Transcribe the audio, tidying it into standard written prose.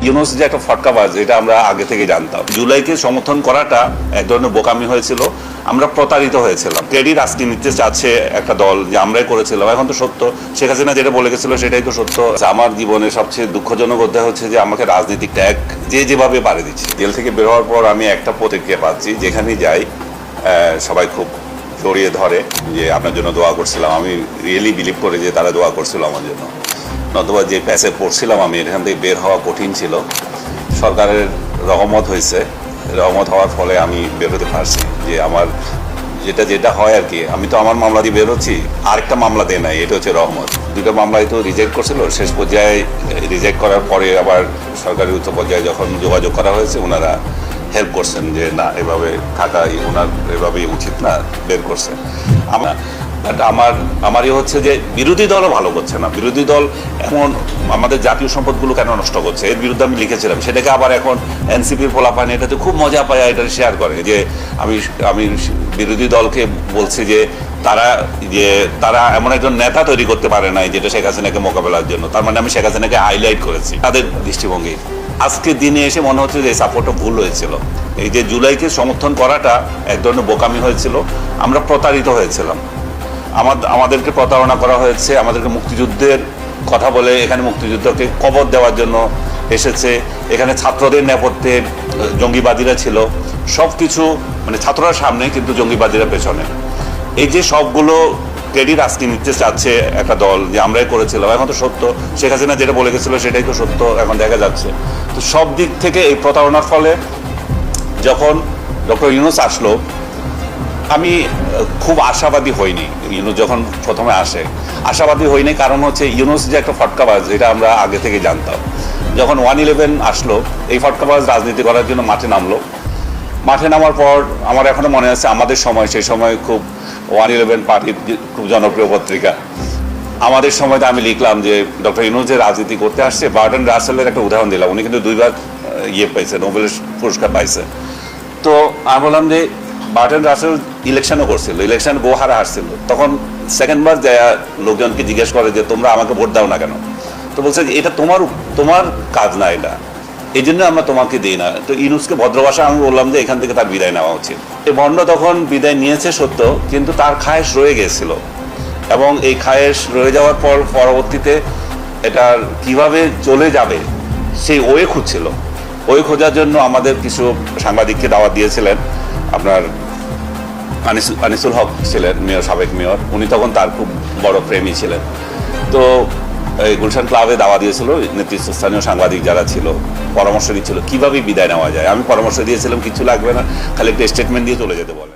ইউনুস যে একটা ফটকাবাজ এটা আমরা আগে থেকে জানতাম। জুলাইকে সমর্থন করাটা এক ধরনের বোকামি হয়েছিল, আমরা প্রতারিত হয়েছিলাম। ক্রেডিট আজকে নিতে চাচ্ছে একটা দল যে আমরাই করেছিলাম, এখন তো সত্য শেখ হাসিনা যেটা বলে গেছিল সেটাই তো সত্য। আমার জীবনে সবচেয়ে দুঃখজনক অধ্যায় হচ্ছে যে আমাকে রাজনীতিক ট্যাগ যেভাবে পারে দিচ্ছে। জেল থেকে বের হওয়ার পর আমি একটা প্রতিক্রিয়া পাচ্ছি, যেখানেই যাই সবাই খুব জড়িয়ে ধরে যে আপনার জন্য দোয়া করছিলাম। আমি রিয়েলি বিলিভ করে যে তারা দোয়া করছিল আমার জন্য, নতুবা যে প্যাসে পড়ছিলাম আমি এখান থেকে বের হওয়া কঠিন ছিল। সরকারের রহমত হয়েছে, রহমত হওয়ার ফলে আমি বের হতে পারছি। যে আমার যেটা হয় আর কি, আমি তো আমার মামলা দিয়ে বের হচ্ছি, আরেকটা মামলা দেয় নাই, এটা হচ্ছে রহমত। দুটো মামলাই তো রিজেক্ট করছিল, শেষ পর্যায়ে রিজেক্ট করার পরে আবার সরকারি উচ্চ পর্যায়ে যখন যোগাযোগ করা হয়েছে ওনারা হেল্প করছেন যে না এভাবে থাকা ওনার এভাবেই উচিত না, বের করছে। বাট আমারই হচ্ছে যে বিরোধী দলও ভালো করছে না। বিরোধী দল এমন আমাদের জাতীয় সম্পদগুলো কেন নষ্ট করছে, এর বিরুদ্ধে আমি লিখেছিলাম। সেটাকে আবার এখন এনসিপির পোলাপান এটাতে খুব মজা পায়, এটা শেয়ার করে যে আমি বিরোধী দলকে বলছি যে তারা এমন একজন নেতা তৈরি করতে পারে নাই যেটা শেখ হাসিনাকে মোকাবেলার জন্য। তার মানে আমি শেখ হাসিনাকে হাইলাইট করেছি তাদের দৃষ্টিভঙ্গি। আজকে দিনে এসে মনে হচ্ছে যে এই সাপোর্টটা ভুল হয়েছিল। এই যে জুলাইকে সমর্থন করাটা এক ধরনের বোকামি হয়েছিল, আমরা প্রতারিত হয়েছিলাম। আমাদেরকে প্রতারণা করা হয়েছে, আমাদেরকে মুক্তিযুদ্ধের কথা বলে এখানে মুক্তিযুদ্ধকে কবর দেওয়ার জন্য এসেছে। এখানে ছাত্রদের নেপথ্যে জঙ্গিবাদীরা ছিল, সব কিছু মানে ছাত্ররা সামনে কিন্তু জঙ্গিবাদীরা পেছনে। এই যে সবগুলো ক্রেডিট আজকে নিতে চাচ্ছে একটা দল যে আমরাই করেছিলাম, এখন তো সত্য শেখ হাসিনা যেটা বলে গেছিল সেটাই তো সত্য এখন দেখা যাচ্ছে। তো সব দিক থেকে এই প্রতারণার ফলে যখন ডক্টর ইউনুস আসলো, আমি খুব আশাবাদী হইনি। ইউনুস যখন প্রথমে আসে আশাবাদী হইনি, কারণ হচ্ছে ইউনুস যে একটা ফটকাবাজ এটা আমরা আগে থেকে জানতাম। যখন 1/11 আসলো, এই ফটকাবাজ রাজনীতি করার জন্য মাঠে নামলো। মাঠে নামার পর আমার এখনো মনে আছে আমাদের সময়, সেই সময় খুব 1/11 পার্টির খুব জনপ্রিয় পত্রিকা, আমাদের সময়তে আমি লিখলাম যে ডক্টর ইউনুস যে রাজনীতি করতে আসছে, বার্ট্রান্ড রাসেলের একটা উদাহরণ দিলাম। উনি কিন্তু 2বার পাইছে, নোবেল পুরস্কার পাইছে। তো আমি বললাম যে বার্ট্রান্ড রাসেল ইলেকশনও করছিল, ইলেকশন গোহারা হারছিল, তখন সেকেন্ডবার যায় লোকজনকে জিজ্ঞেস করে যে তোমরা আমাকে ভোট দাও না কেন? তো বলছে যে এটা তোমার কাজ না, এটা এই জন্য আমরা তোমাকে দিই না। তো ইউনুসকে ভদ্রভাষা আমি বললাম যে এখান থেকে তার বিদায় নেওয়া উচিত। এই ভণ্ড তখন বিদায় নিয়েছে সত্য, কিন্তু তার খায়েশ রয়ে গেছিল, এবং এই খায়েশ রয়ে যাওয়ার পর পরবর্তীতে এটা কিভাবে চলে যাবে সেই ওয়ে খুঁজছিল। ওয়ে খোঁজার জন্য আমাদের কিছু সাংবাদিককে দাওয়াত দিয়েছিলেন। আপনার আনিসুল হক ছিলেন মেয়র, সাবেক মেয়র, উনি তখন তার খুব বড় প্রেমী ছিলেন। তো এই গুলশান ক্লাবে দাওয়া দিয়েছিল, নেতৃত্বস্থানীয় সাংবাদিক যারা ছিল পরামর্শ দিচ্ছিল কীভাবে বিদায় নেওয়া যায়। আমি পরামর্শ দিয়েছিলাম কিছু লাগবে না, খালি একটা স্টেটমেন্ট দিয়ে চলে যেতে বলে।